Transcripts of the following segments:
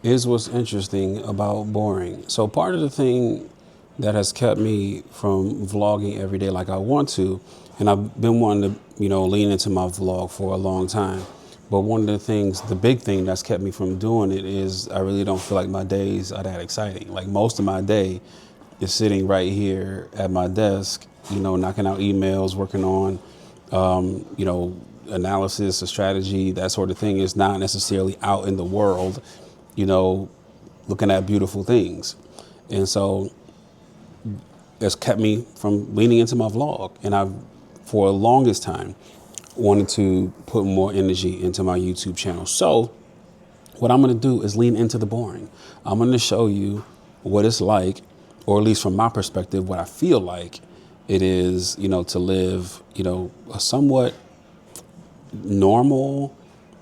is what's interesting about boring. So part of the thing that has kept me from vlogging every day like I want to, and I've been wanting to, lean into my vlog for a long time. But one of the things, the big thing that's kept me from doing it is I really don't feel like my days are that exciting. Like most of my day is sitting right here at my desk, knocking out emails, working on, analysis, a strategy, that sort of thing is not necessarily out in the world, looking at beautiful things. And so it's kept me from leaning into my vlog. And I've, for the longest time, wanted to put more energy into my YouTube channel. So what I'm going to do is lean into the boring. I'm going to show you what it's like, or at least from my perspective, what I feel like it is, to live, a somewhat normal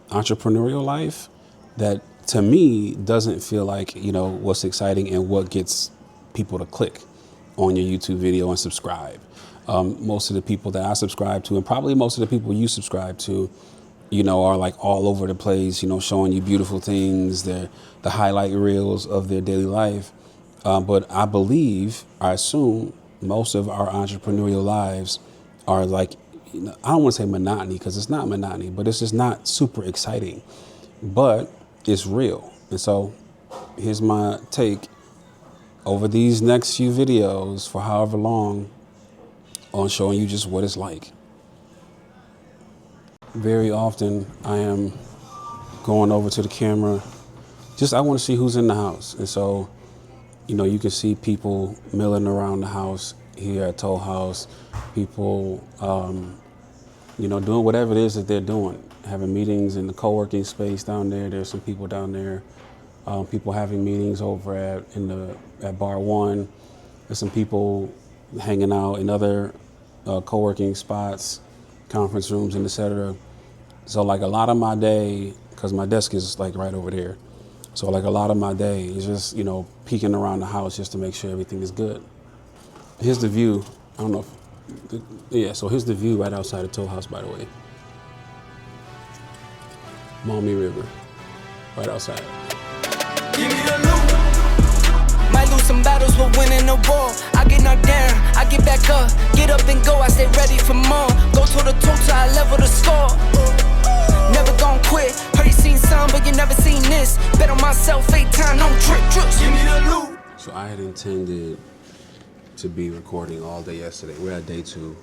entrepreneurial life that to me doesn't feel like, what's exciting and what gets people to click on your YouTube video and subscribe. Most of the people that I subscribe to, and probably most of the people you subscribe to, are like all over the place, showing you beautiful things, the highlight reels of their daily life. But I assume most of our entrepreneurial lives are like, I don't want to say monotony because it's not monotony, but it's just not super exciting, but it's real. And so here's my take over these next few videos for however long on showing you just what it's like. Very often I am going over to the camera, I want to see who's in the house. And so, you can see people milling around the house here at Toll House, people, doing whatever it is that they're doing, having meetings in the co-working space down there. There's some people down there, people having meetings over at Bar One. There's some people hanging out in other co-working spots, conference rooms, and etc. So like a lot of my day, because my desk is like right over there. So like a lot of my day is just, peeking around the house just to make sure everything is good. Here's the view. I don't know so here's the view right outside of Toll House, by the way. Maumee River, right outside. Give me the loot. Might lose some battles, but winning the war. I get knocked down, I get back up, get up and go. I stay ready for more. Go toe to toe till I level the score. Never gon' quit. Heard you seen some, but you never seen this. Bet on myself 8 times, no trips. Give me the loot. So I had intended to be recording all day yesterday. We're at day 2.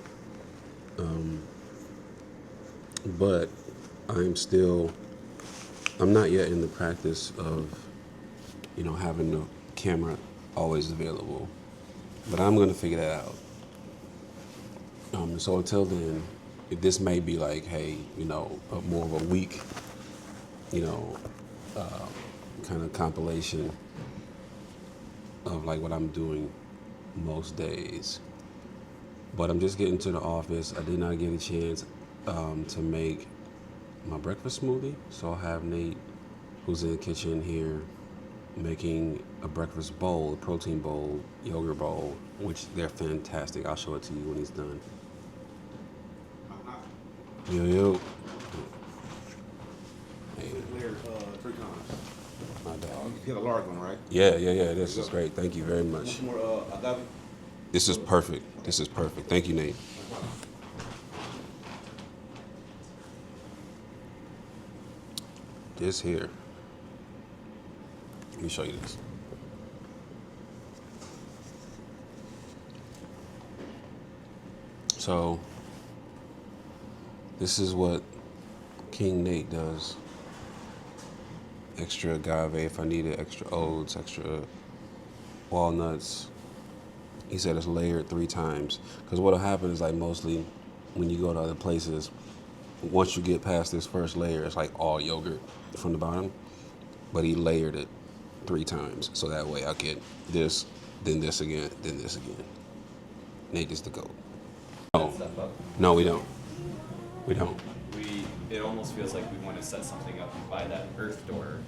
But I'm not yet in the practice of, having the camera always available. But I'm gonna figure that out. So until then, this may be like, hey, more of a week, kind of compilation of like what I'm doing most days. But I'm just getting to the office. I did not get a chance to make my breakfast smoothie. So I'll have Nate, who's in the kitchen here, making a breakfast bowl, a protein bowl, yogurt bowl, which they're fantastic. I'll show it to you when he's done. Yo. Hey. 3 times. My dog. You get a large one, right? Yeah. This is great. Thank you very much. One more agave. This is perfect. Thank you, Nate. This here. Let me show you this. So, this is what King Nate does. Extra agave if I needed, extra oats, extra walnuts. He said it's layered 3 times. Because what'll happen is like mostly when you go to other places, once you get past this first layer, it's like all yogurt from the bottom. But he layered it 3 times. So that way I get this, then this again, then this again. Nate is the GOAT. No, we don't. It almost feels like we want to set something up by that earth door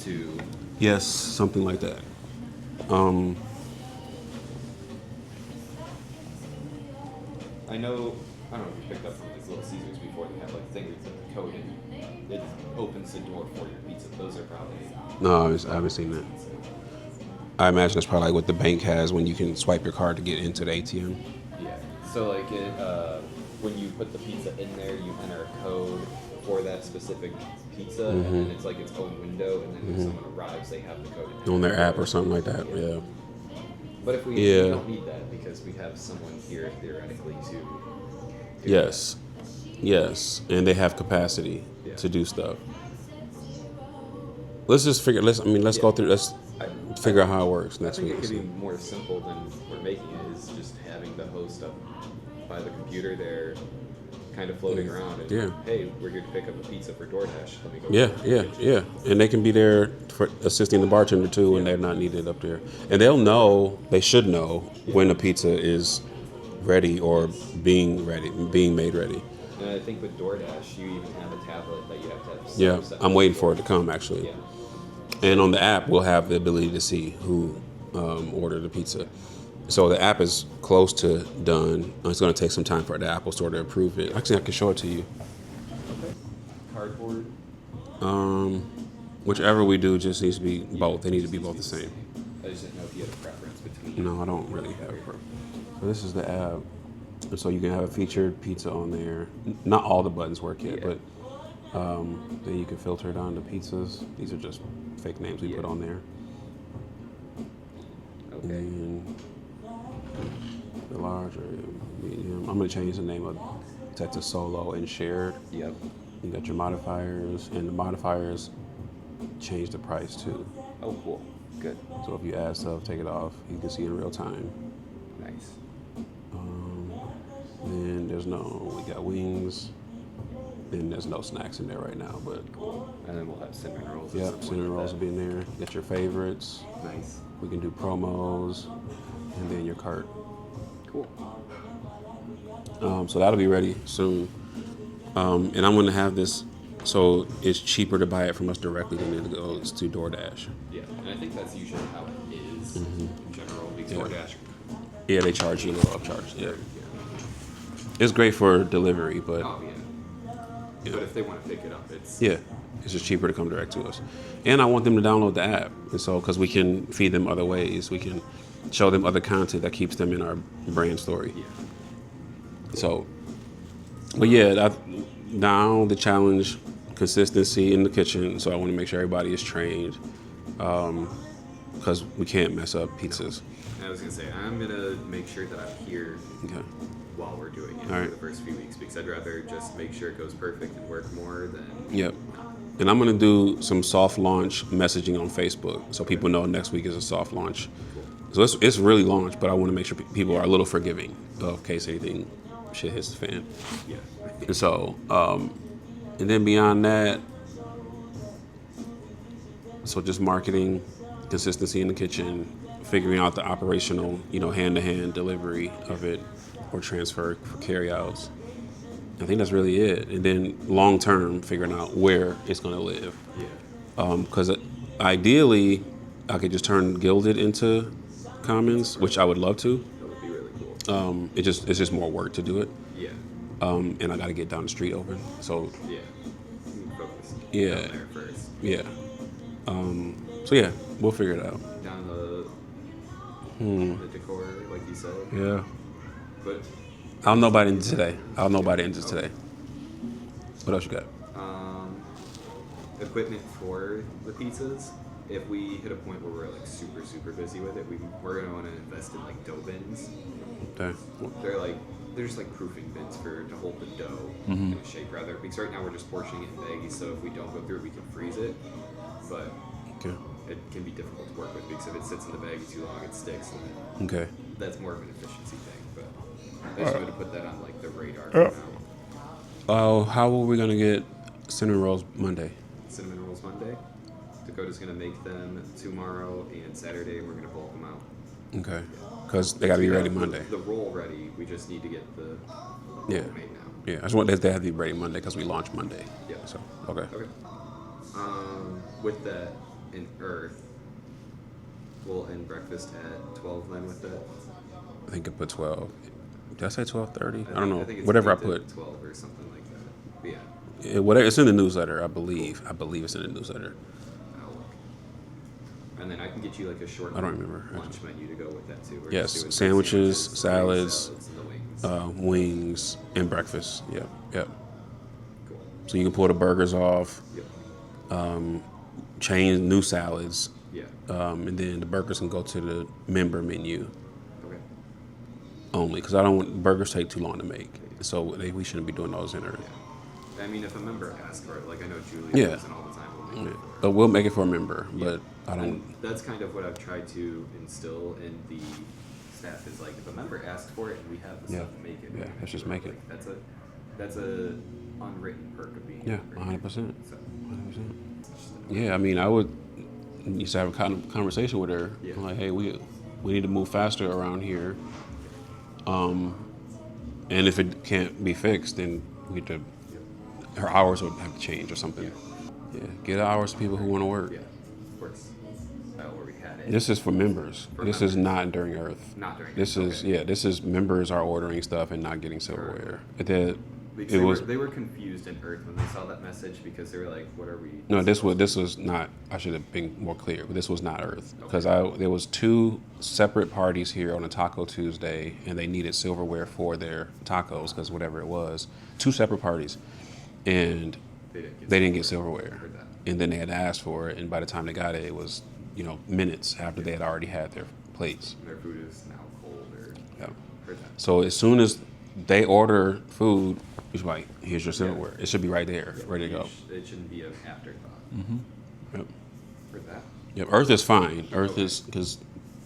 to... Yes, something like that. I know I don't know if you picked up from these Little Caesars before. They have like things that the code in. It opens the door for your pizza. Those are probably. No, I haven't seen that. I imagine that's probably like what the bank has when you can swipe your card to get into the ATM. Yeah. So like when you put the pizza in there, you enter a code for that specific pizza, and then it's like its own window, and then when someone arrives, they have the code in On their app or something like that. Yeah. But if we don't need that because we have someone here theoretically to. Yes. Yes, and they have capacity to do stuff. Let's just figure. Let's go through. Let's figure out how it works next week. I think it could be more simple than we're making it. Is just having the host up by the computer there, kind of floating around. And, hey, we're here to pick up a pizza for DoorDash. Let me go. Yeah. And they can be there for assisting the bartender too when they're not needed up there. And they'll know. They should know when a pizza is ready or being made ready. And I think with DoorDash, you even have a tablet that you have to have. Yeah, I'm waiting for it to come actually. Yeah. And on the app, we'll have the ability to see who ordered the pizza. So the app is close to done. It's going to take some time for the Apple Store to approve it. Actually, I can show it to you. Okay. Cardboard. Whichever we do just needs to be both. They need to be both the same. I just didn't know if you had a preference between. No, I don't really have a preference. So this is the app. And so you can have a featured pizza on there. Not all the buttons work yet, but then you can filter it down to pizzas. These are just fake names we put on there. Okay. And the large or medium. I'm going to change the name of that to solo and shared. Yep. You got your modifiers, and the modifiers change the price too. Oh, cool. Good. So if you add stuff, take it off, you can see it in real time. Nice. And we got wings. And there's no snacks in there right now, but And then we'll have cinnamon rolls. yep, cinnamon rolls will be in there. Get your favorites. Nice. We can do promos, and then your cart. Cool. So that'll be ready soon. And I'm going to have this, so it's cheaper to buy it from us directly than it goes to DoorDash. Yeah, and I think that's usually how it is in general. Because DoorDash. Yeah, they charge you a little upcharge. Yeah. It's great for delivery, but Oh yeah. But if they want to pick it up, it's it's just cheaper to come direct to us. And I want them to download the app, and so because we can feed them other ways, we can show them other content that keeps them in our brand story. Yeah. So, but yeah, now the challenge, consistency in the kitchen. So I want to make sure everybody is trained, because we can't mess up pizzas. I was gonna say I'm gonna make sure that I'm here Okay. while we're doing it All right. for the first few weeks because I'd rather just make sure it goes perfect and work more than. Yep. And I'm gonna do some soft launch messaging on Facebook, so people know next week is a soft launch. Cool. So it's really launched, but I want to make sure people are a little forgiving in case anything shit hits the fan. Yeah. And so, and then beyond that, so just marketing, consistency in the kitchen, figuring out the operational, hand-to-hand delivery of it or transfer for carryouts. I think that's really it. And then long-term, figuring out where it's going to live. Yeah. Because ideally, I could just turn Gilded into Commons, which I would love to. That would be really cool. It's just more work to do it. Yeah. And I got to get down the street open. So Yeah. Focus. Yeah. Down there first. yeah. So yeah, we'll figure it out. Down the decor, like you said. Yeah. But I'll know by the end of today. What else you got? equipment for the pizzas. If we hit a point where we're like super super busy with it, we're gonna want to invest in like dough bins. Okay. They're just like proofing bins to hold the dough in a shape rather. Because right now we're just portioning it in baggies, so if we don't go through it, we can freeze it. But Okay. it can be difficult to work with because if it sits in the baggie too long, it sticks. And Okay. that's more of an efficiency thing. But I just wanted to put that on like the radar Yeah. for now. How are we gonna get cinnamon rolls Monday? Cinnamon rolls Monday. Dakota's gonna make them tomorrow and Saturday, and we're gonna bulk them out. Okay. Because they gotta be ready Monday. The roll ready. We just need to get the roll Yeah. made now. Yeah. I just want they have to be ready Monday because we launch Monday. Yeah. So okay. Okay. With that in Earth, we'll end breakfast at 12 then with that. I think I put 12. Did I say 12:30? I don't know. I think it's Whatever I 8 to put. 12 or something like that. But yeah, Whatever, it's in the newsletter, I believe. I believe it's in the newsletter. I'll look. And then I can get you like a short I don't remember, lunch menu to go with that too. We're Yes, just doing sandwiches, salads, and the wings. wings, and breakfast. Yep. Cool. So you can pull the burgers off, Yep. change new salads, Yeah. and then the burgers can go to the member menu Okay. only, because I don't want burgers take too long to make. So we shouldn't be doing those in Earth. Yeah. I mean, if a member asks for it, like I know Julia Yeah. does it all the time. We'll make it for her. But we'll make it for a member. But I don't. And that's kind of what I've tried to instill in the staff is like if a member asks for it and we have the stuff to make it. Yeah, let's just make it. Like, that's a unwritten perk of being a Yeah, member. 100%. So, 100%. Yeah, I mean, I would used to have a kind of conversation with her. Yeah. Like, hey, we need to move faster around here. And if it can't be fixed, then we have to. Her hours would have to change or something. Yeah, get hours to people who want to work. yeah, of course. Where we had it. This is for members. For This members. is not during Earth. Not during This Earth, is okay. This is members are ordering stuff and not getting silverware. Because It was they were confused in Earth when they saw that message because they were like, "What are we?" no. This was not. I should have been more clear. But this was not Earth because there was 2 separate parties here on a Taco Tuesday, and they needed silverware for their tacos because whatever it was, 2 separate parties, and they didn't get silverware. Heard that. And then they had asked for it, and by the time they got it, it was minutes after they had already had their plates. Their food is now cold or Yeah. heard that. So as soon as they order food, it's like, here's your silverware. It should be right there, ready to go. It shouldn't be an afterthought. Yep. Heard that. Yep. Earth is fine. Earth is because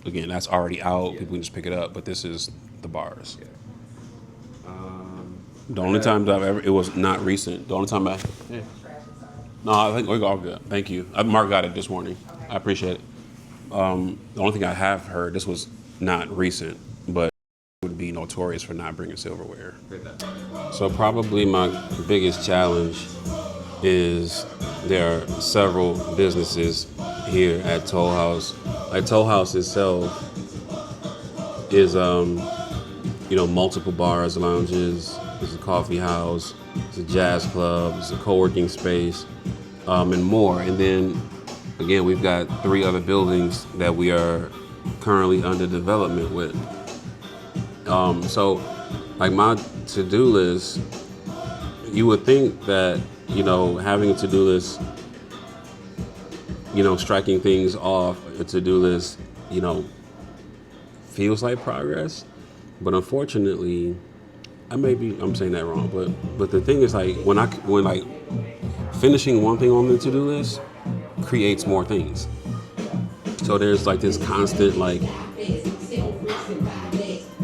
again, that's already out. People can just pick it up. But this is the bars. Yeah. The only time that it was not recent. The only time yeah. No, I think we're all good. Thank you. Mark got it this morning. I appreciate it. The only thing I have heard, this was not recent, but would be notorious for not bringing silverware. Heard that. So probably my biggest challenge is there are several businesses here at Toll House. Like Toll House itself is multiple bars, lounges. It's a coffee house. It's a jazz club. It's a co-working space, and more. And then again, we've got 3 other buildings that we are currently under development with. So, like my to-do list, you would think that, having a to-do list, striking things off a to-do list, feels like progress. But unfortunately, I'm saying that wrong. But the thing is, like, when finishing one thing on the to-do list creates more things. So there's like this constant, like,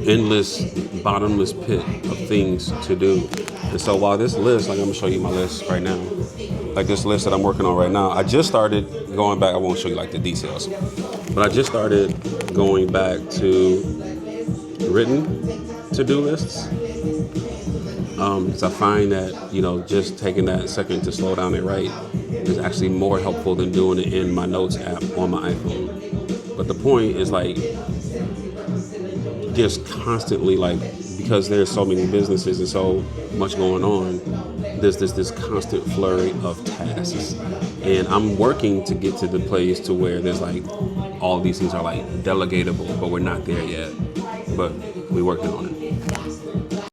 endless, bottomless pit of things to do. And so while this list, like I'm gonna show you my list right now, like this list that I'm working on right now, I just started going back. I won't show you like the details, but I just started going back to written to-do lists. Because I find that, just taking that second to slow down and write is actually more helpful than doing it in my notes app on my iPhone. But the point is, like, just constantly, like, because there's so many businesses and so much going on, there's this constant flurry of tasks. And I'm working to get to the place to where there's like all these things are like delegatable, but we're not there yet. But we're working on it.